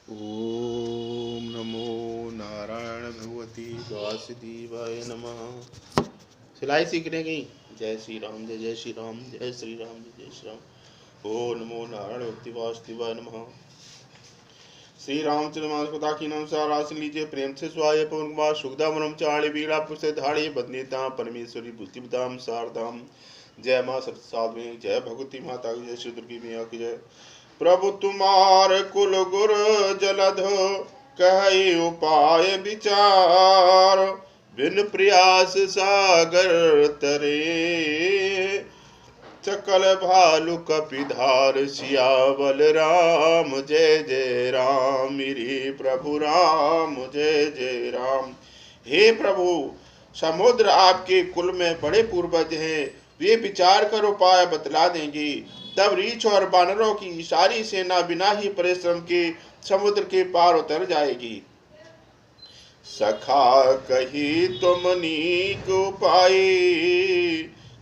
ओम नमो नारायण भगवती वासुदेवाय नमः। सिलाई सीखने गई। जय श्री राम, जय जय श्री राम, जय श्री राम, जय जय श्री राम। ओम नमो नारायण भगवती वासुदेवाय नमः। श्री रामचंद्र मास कथा की अनुसार आसन लीजिए, प्रेम से स्वाय पवन कुमार सुखदा मनम चाड़ी बीड़ा पुष्ट धाड़ी बदनीता परमेश्वरी बुद्धिमताम शारदाम। जय माँ सत साध्वी, जय भगवती माता की, जय श्री दुर्गी मैया की जय। प्रभु तुम्हार कुल गुर जलध कहि उपाय विचार, बिन प्रयास सागर तरे। सकल भालु कपिधार सियावल राम, जय जय राम मेरे प्रभु राम, जय जय राम। हे प्रभु, समुद्र आपके कुल में बड़े पूर्वज हैं, वे विचार कर उपाय बतला देंगे। तब रीछ और बानरों की सारी सेना बिना ही परिश्रम के समुद्र के पार उतर जाएगी। सखा कही तुम नीक उपाय,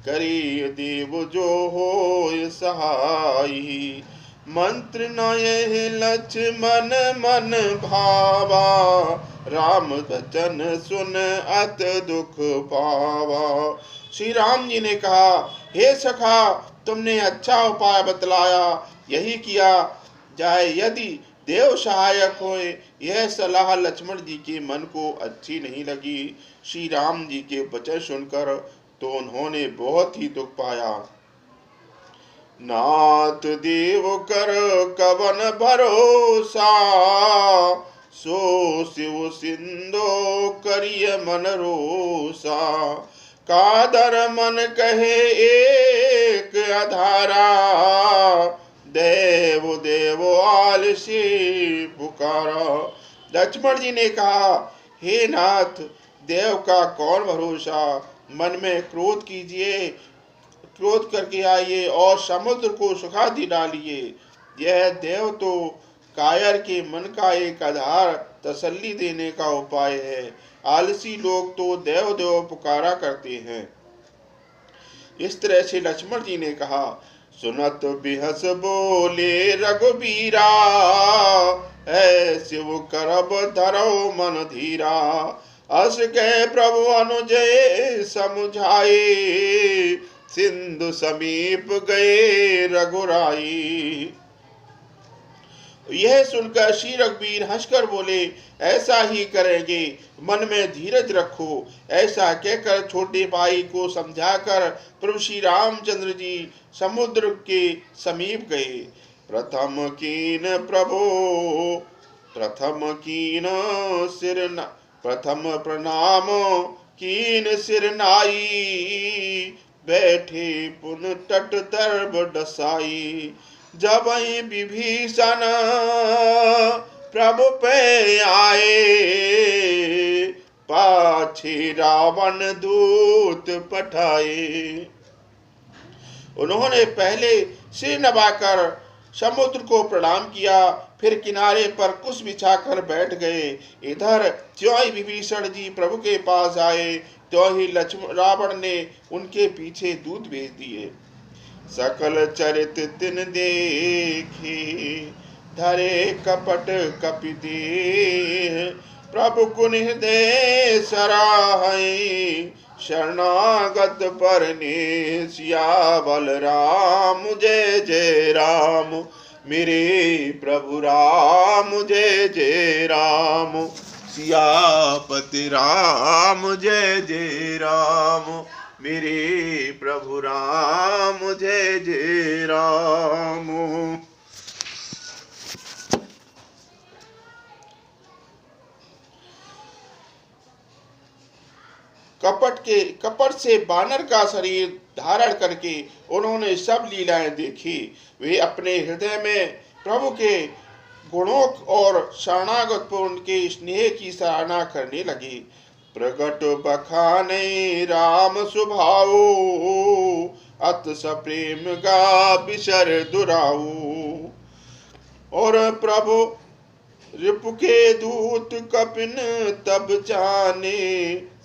करी देव जो हो सहाई। मंत्र नय लक्ष्मण मन भावा, राम वचन सुन अत दुख पावा। श्री राम जी ने कहा, हे सखा, तुमने अच्छा उपाय बतलाया, यही किया जाए। यदि देव सहायक होए, यह सलाह लक्ष्मण जी के मन को अच्छी नहीं लगी। श्री राम जी के वचन सुनकर तो उन्होंने बहुत ही दुख पाया। नाथ देव कर कवन भरोसा, सो शिव सिंधो करिय मन रोसा। कादर मन कहे एक अधारा, देव देव आलसी पुकारा। लक्ष्मण जी ने कहा, हे नाथ, देव का कौन भरोसा। मन में क्रोध कीजिए, क्रोध करके आइए और समुद्र को सुखा दी डालिए। यह देव तो कायर के मन का एक आधार, तसल्ली देने का उपाय है। आलसी लोग तो देव देव पुकारा करते हैं। इस तरह से लक्ष्मण जी ने कहा। सुनत बिहस बोले रघुबीरा, है शिव करब धरो मन धीरा। अस कह प्रभु अनुजय समुझाए, सिंधु समीप गए रघुराई। यह सुनकर श्री रघुवीर हंसकर बोले, ऐसा ही करेंगे, मन में धीरज रखो। ऐसा कहकर छोटे भाई को समझाकर प्रभु श्री रामचंद्र जी समुद्र के समीप गए। प्रथम कीन प्रभु, प्रथम कीन सिर, प्रथम प्रणाम कीन सिर नाई। बैठे पुन तट दर्भ डसाई। जब विभीषण प्रभु पे आए, पाछे रावण दूत पठाए। उन्होंने पहले सिर नवाकर समुद्र को प्रणाम किया, फिर किनारे पर कुश बिछाकर बैठ गए। इधर ज्यों ही विभीषण जी प्रभु के पास आए, त्यों ही रावण ने उनके पीछे दूत भेज दिए। सकल चरित तिन देखे, धरे कपट कपि देह। प्रभु गुण हृदय सराहै, शरणागत परने सियावल राम, जय जय राम मेरे प्रभु राम, जय जय राम। सियापति राम, जय जय राम मेरे प्रभु राम, जय जय राम। कपट से बानर का शरीर धारण करके उन्होंने सब लीलाएं देखी। वे अपने हृदय में प्रभु के गुणों और शरणागत पर उनके स्नेह की सराहना करने लगे। प्रगट बखाने राम सुभाऊ, अत सप्रेम गा बिसर दुराऊ। और प्रभु रिपु के दूत कपिन तब जाने,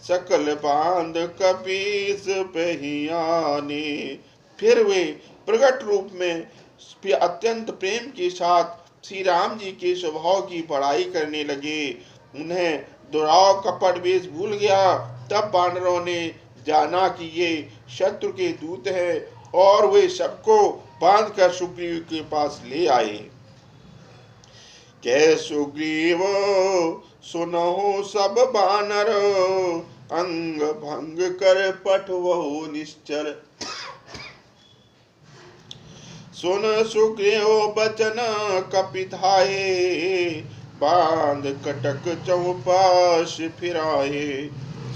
सकल बांध कपीस पहियाने। फिर वे प्रगट रूप में अत्यंत प्रेम के साथ श्री राम जी के स्वभाव की पढ़ाई करने लगे। उन्हें दुराव कपट वेश भूल गया। तब वानरों ने जाना कि ये शत्रु के दूत हैं और वे सबको बांधकर सुग्रीव के पास ले आए। कै सुग्रीव सुनहो सब बानर, अंग भंग कर पठवहु निश्चर। सुन सुग्रीव बचन कपिधाये, बांध कटक चौपाश फिराए।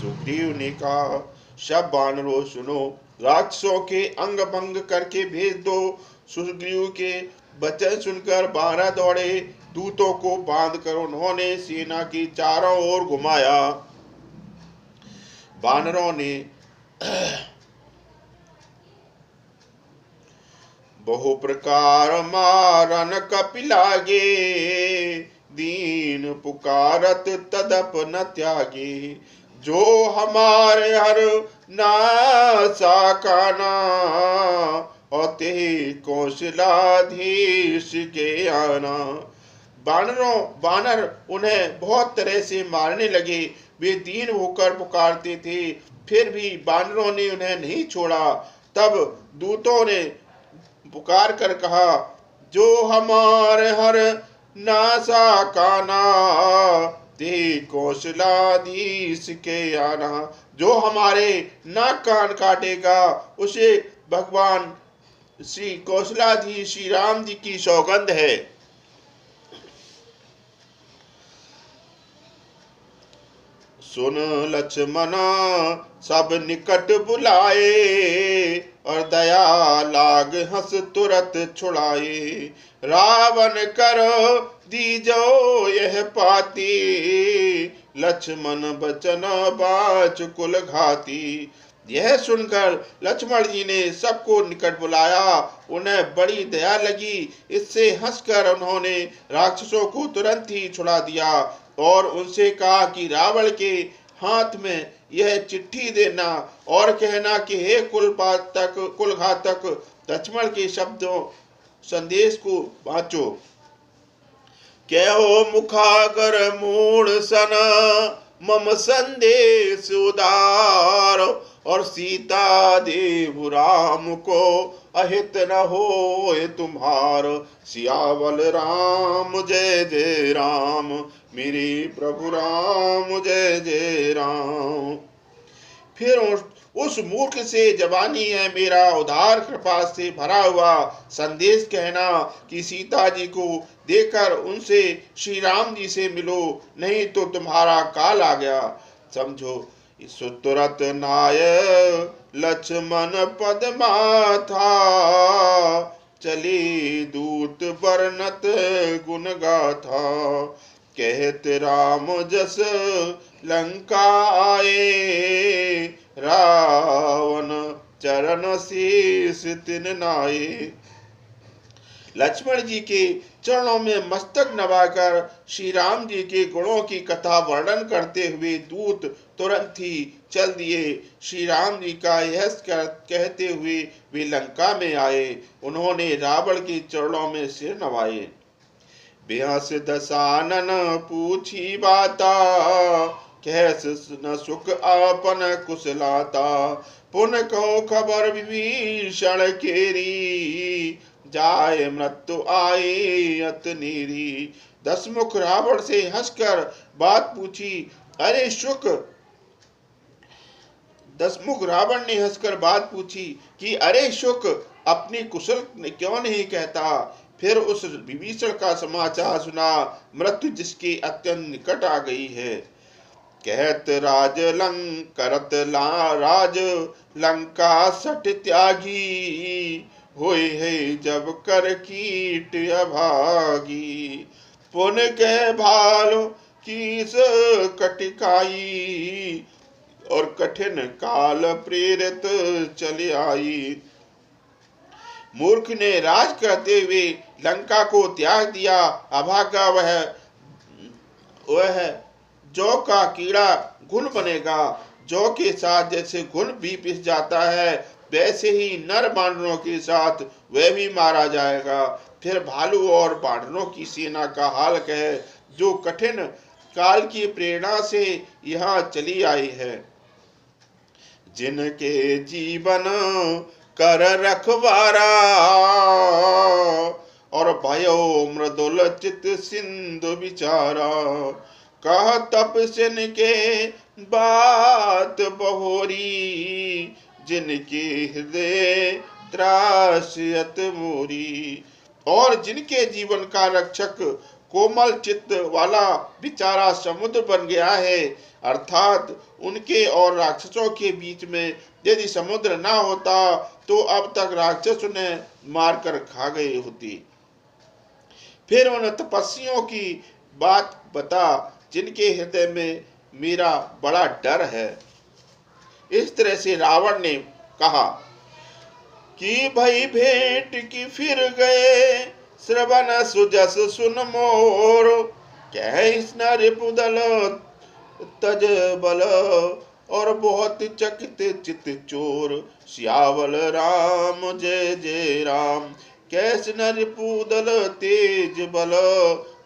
सुग्रीव ने कहा, सब बानरों सुनो, राक्षसों के अंग भंग करके भेज दो। सुग्रीव के वचन सुनकर बारह दौड़े। दूतों को बांधकर उन्होंने सेना की चारों ओर घुमाया। बानरों ने बहु प्रकार मारन कपिलागे, दीन पुकारत तदप न त्यागे। जो हमारे हर नासा काना, और ते कौशलाधीश के आना। बानर उन्हें बहुत तरह से मारने लगे। वे दीन होकर पुकारते थे, फिर भी बानरों ने उन्हें नहीं छोड़ा। तब दूतों ने पुकार कर कहा, जो हमारे हर नासा काना, ते कौशलाधीश के आना। जो हमारे नाक कान काटेगा उसे भगवान श्री कौशलाधीश श्री राम जी की सौगंध है। सुन लक्ष्मण सब निकट बुलाए, और दया लाग हंस तुरत छुड़ाए। रावण कर दीजो यह पाती, लक्ष्मण बचन बाच कुल घाती। यह सुनकर लक्ष्मण जी ने सबको निकट बुलाया। उन्हें बड़ी दया लगी। इससे हंसकर उन्होंने राक्षसों को तुरंत ही छुड़ा दिया और उनसे कहा कि रावण के हाथ में यह चिट्ठी देना और कहना कि हे कुलघातक, लक्ष्मण के शब्दों संदेश को बाँचो। कहो मुखागर मूढ़ सन, मम संदेश उदार। और सीता देव राम को अहित न होए तुम्हार। सियावल राम जय जय राम, मेरे प्रभु राम जय जय राम। फिर उस मूर्ख से जवानी है मेरा उदार कृपा से भरा हुआ संदेश कहना कि सीता जी को देकर उनसे श्री राम जी से मिलो, नहीं तो तुम्हारा काल आ गया समझो। सुतुरत नाय लक्ष्मण पद माथा, चले दूत बरनत गुण गाथा। कहत राम जस लंका आए, रावण चरण शीस तिन नाये। लक्ष्मण जी के चरणों में मस्तक नवाकर श्री राम जी के गुणों की कथा वर्णन करते हुए दूत तुरंत ही चल दिए। श्री राम जी का यश कहते हुए वे लंका में आए। उन्होंने रावण के चरणों में सिर नवाए। बेहस दशानन पूछी बाता, कहस न सुख आपन कुशलाता। पुन कहो खबर विभीषण केरी, जाय मृत्यु आए अतनेरी। दसमुख रावण से हंसकर बात पूछी। अरे शुक, दसमुख रावण ने हंसकर बात पूछी कि अरे शुक, अपनी कुशल क्यों नहीं कहता। फिर उस विभीषण का समाचार सुना, मृत्यु जिसके अत्यंत निकट आ गई है। कहत राज करत राज लंका सट त्यागी, होए है जब कर कीट अभागी। पुन कह भालो कीस कटिकाई, और कठिन काल प्रेरित चले आई। मूर्ख ने राज करते हुए लंका को त्याग दिया। अभागा वह जौ का कीड़ा घुन बनेगा। जौ के साथ जैसे घुन भी पिस जाता है, वैसे ही नर बानरों के साथ वह भी मारा जाएगा। फिर भालू और बानरों की सेना का हाल कहे, जो कठिन काल की प्रेरणा से यहाँ चली आई है। जिनके जीवन कर रखवारा, और भयो मृदुल चित सिंधु विचारा। कह तपस्यन के बात बहोरी, जिनके हृदय त्रासयत मोरी। और जिनके जीवन का रक्षक कोमल चित्त वाला बेचारा समुद्र बन गया है, अर्थात उनके और राक्षसों के बीच में यदि समुद्र ना होता तो अब तक राक्षस उन्हें मारकर खा गए होते। फिर उन तपस्वियों की बात बता, जिनके हृदय में मेरा बड़ा डर है। इस तरह से रावण ने कहा कि भई भेंट की फिर गए, श्रवण सुजस सुन मोर। कह इस नृपुदल तज बल, और बहुत चकित चित चोर। सियावल राम जय जय राम। कैस नृपुदल तेज बल,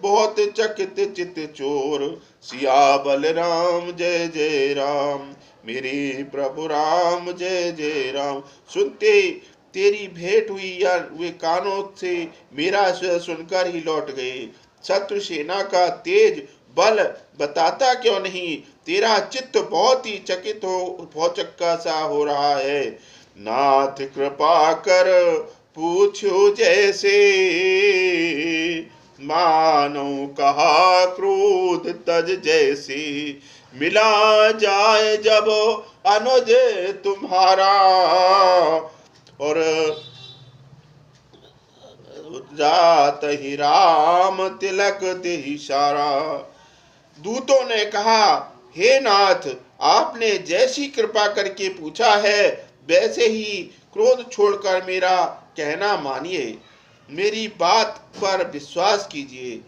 बहुत चकित चित चोर। सियावल राम जय जय राम। मेरे प्रभु राम जय जय राम। सुनते तेरी भेंट हुई या वे कानों से मेरा स्वर सुनकर ही लौट गए। शत्रु सेना का तेज बल बताता क्यों नहीं? तेरा चित्त बहुत ही चकित हो, बहुत चक्का सा हो रहा है। नाथ कृपा कर पूछो जैसे, मानो कहा क्रोध तज जैसे। मिला जाए जब अनुज तुम्हारा, और जात ही राम तिलक ते सारा। दूतों ने कहा, हे नाथ, आपने जैसी कृपा करके पूछा है वैसे ही क्रोध छोड़कर मेरा कहना मानिए, मेरी बात पर विश्वास कीजिए।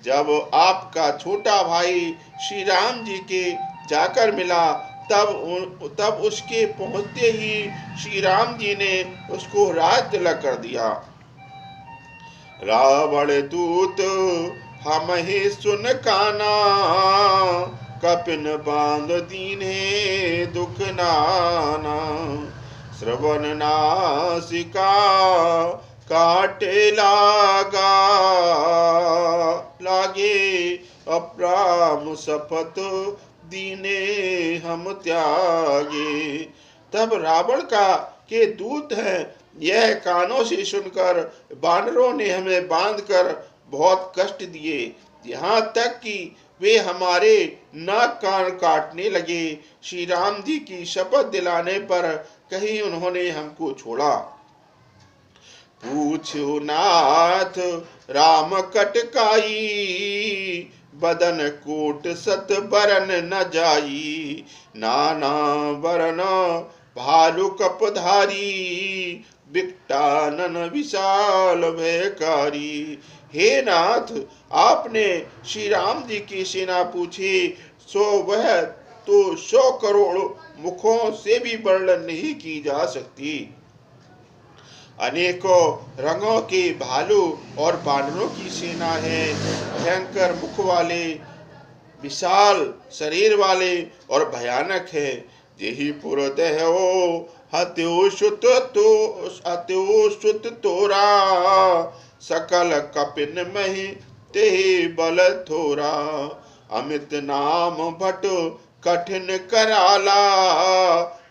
जब आपका छोटा भाई श्री राम जी के जाकर मिला, तब उसके पहुंचते ही श्री राम जी ने उसको राज तिलक कर दिया। रावण दूत हम ही सुन काना, कपिन बांध दीने दुख नाना। श्रवण नासिका काटे लागे, अप्राम शपथ दीने हम त्यागे। तब रावण के दूत हैं, यह कानों से सुनकर बानरों ने हमें बांधकर बहुत कष्ट दिए, यहाँ तक कि वे हमारे नाक कान काटने लगे। श्री राम जी की शपथ दिलाने पर कहीं उन्होंने हमको छोड़ा। पूछो नाथ राम कटकाई, बदन कोट सत बरन न जाई। नाना बरन भालु कपधारी, बिकटानन विशाल भयकारी। हे नाथ, आपने श्री राम जी की सेना पूछी, सो वह तो 100 करोड़ मुखों से भी वर्णन नहीं की जा सकती। अनेकों रंगों के भालू और बानरों की सेना है, भयंकर मुख वाले, विशाल शरीर वाले और भयानक है। यही पुरदेह हत्योषुत तोरा, सकल कपिन मही ते बल थोरा। अमित नाम भट कठिन कराला,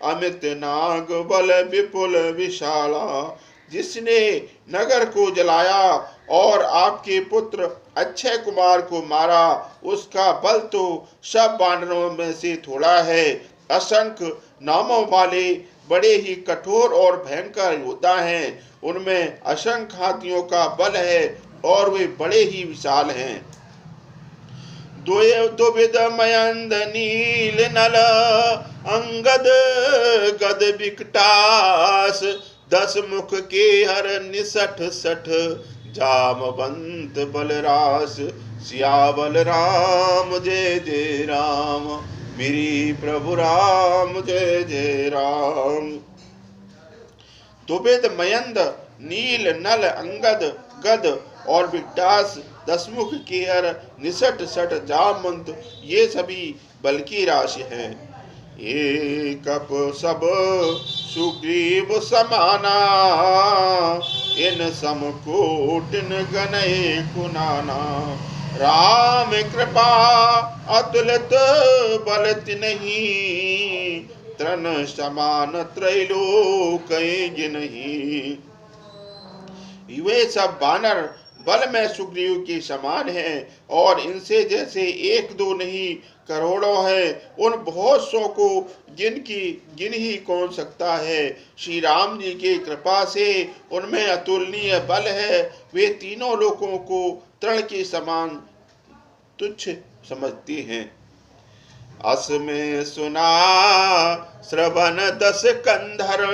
अमित नाग बल विपुल विशाला। जिसने नगर को जलाया और आपके पुत्र अक्षय कुमार को मारा, उसका बल तो सब बानरों में से थोड़ा है। असंख्य नामों वाले बड़े ही कठोर और भयंकर योद्धा हैं, उनमें असंख्य हाथियों का बल है और वे बड़े ही विशाल हैं। दुविध मयंद नील नल, अंगद गद विकटास। 10 मुख के हर निसठ सठ, जामवंत बलरास। सियावल राम जय जय राम, मेरी प्रभु राम जय जय राम। द्विविध मयंद नील नल अंगद गद और विटास दसमुख केहर निसट सठ जामंत, ये सभी बल की राशि है। एक कप सब सुग्रीव समाना, इन समकोटिन गनय कुनाना। राम कृपा अतुलित बल तिन्हि, तृण समान त्रैलोक जिन्हि। वे सब बानर बल में सुग्रीव के समान हैं और इनसे जैसे एक दो नहीं करोड़ों हैं। उन बहुत सौ को गिन ही कौन सकता है। श्री राम जी की कृपा से उनमें अतुलनीय बल है। वे तीनों लोगों को तृण के समान तुच्छ समझती हैं। अस में सुना श्रवण 10 कंधर,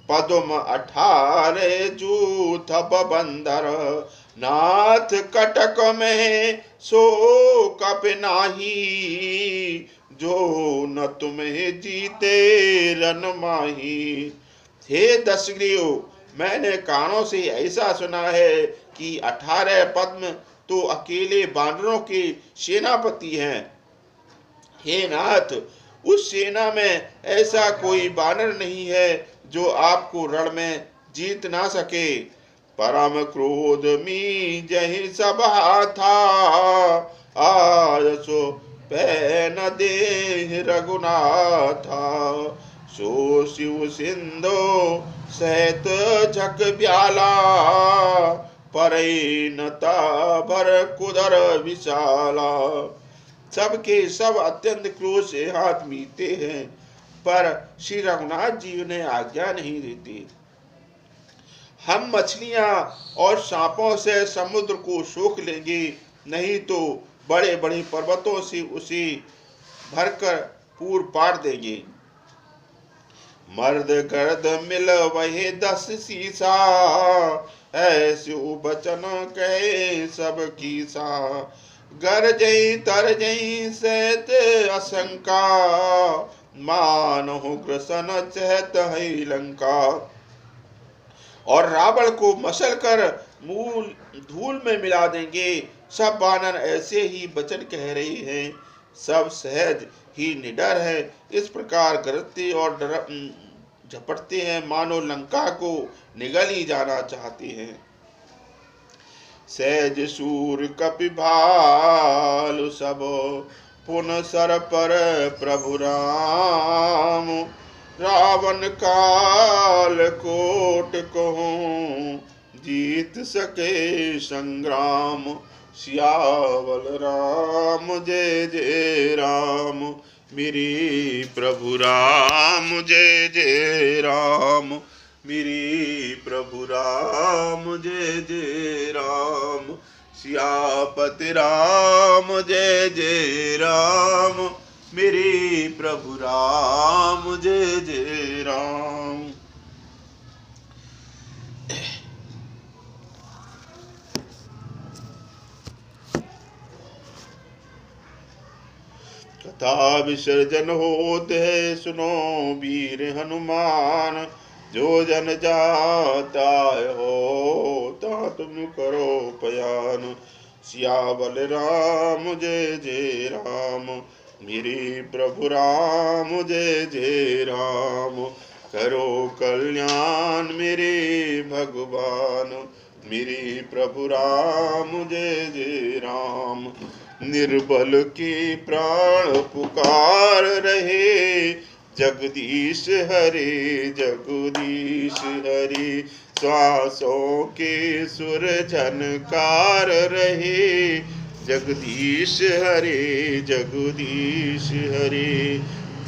पदुम 18 जूथ बंदर। नाथ कटक में सो कप नाही, जो न तुम्हें जीते रन माही। हे दशग्रीव, मैंने कानों से ऐसा सुना है कि 18 पद्म तो अकेले बानरों के सेनापति हैं। हे नाथ, उस सेना में ऐसा कोई बानर नहीं है जो आपको रण में जीत ना सके। परम क्रोध मी जहि सभा था, आयसो पै न दे रघुनाथा। सो शिव सिंधु सहित झक ब्याला, परई नता भर कुदर विशाला। सबके सब अत्यंत क्रोध से हाथ मीते हैं, पर श्री रघुनाथ जी उन्हें आज्ञा नहीं देते। हम मछलियां और सांपों से समुद्र को सोख लेंगे, नहीं तो बड़े बड़े पर्वतों से उसे भरकर पूर पार देंगे। मर्द गर्द मिल वही 10 सीसा, ऐसे बचन कहे सब कीसा। गरजई तरजई सैत असंका, मानहु ग्रसन चहत है लंका। और रावण को मसल कर मूल धूल में मिला देंगे। सब बानर ऐसे ही वचन कह रही हैं, सब सहज ही निडर है। इस प्रकार गरजते और झपटते हैं, मानो लंका को निगल ही जाना चाहते हैं। सहज सूर कपि भालु सब, पुन सर पर प्रभु राम। रावण काल कोट कहूँ, जीत सके संग्राम। सियावल राम जय जय राम, मेरे प्रभु राम जय जय राम। मेरे प्रभु राम जय जय राम। सियापति राम जय जय राम, मेरे प्रभु राम जय जय राम। कथा विसर्जन होते है, सुनो वीर हनुमान। जो जन जाता हो ता तुम करो पयान। सियावल राम जय जय राम, मेरे प्रभु राम जय जय राम। करो कल्याण मेरे भगवान, मेरे प्रभु राम जय जय राम। निर्बल के प्राण पुकार रहे, जगदीश हरे जगदीश हरे। श्वासों के सुर झनकार रहे, जगदीश हरे जगदीश हरे।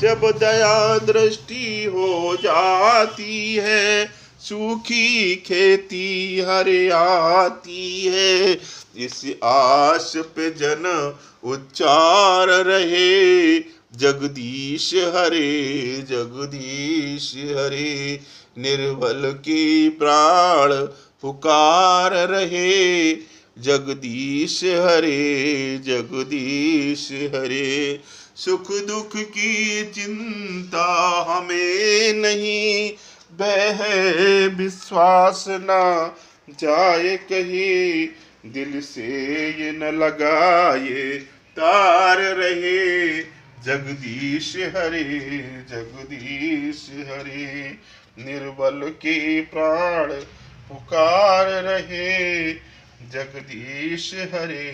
जब दया दृष्टि हो जाती है, सूखी खेती हरियाती है। इस आस पे जन उच्चार रहे, जगदीश हरे जगदीश हरे। निर्बल की प्राण पुकार रहे, जगदीश हरे जगदीश हरे। सुख दुख की चिंता हमें नहीं, बहे विश्वास ना जाए कहीं, दिल से ये न लगाए तार रहे। जगदीश हरे जगदीश हरे, निर्बल के प्राण पुकार रहे। जगदीश हरे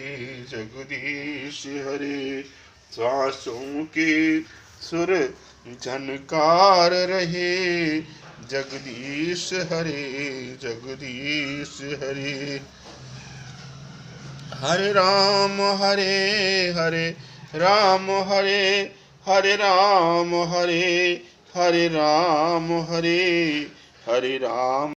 जगदीश हरे, श्वासों के सुर झनकार रहे। जगदीश हरे जगदीश हरे। हरे राम हरे राम हरे राम हरे राम हरे राम।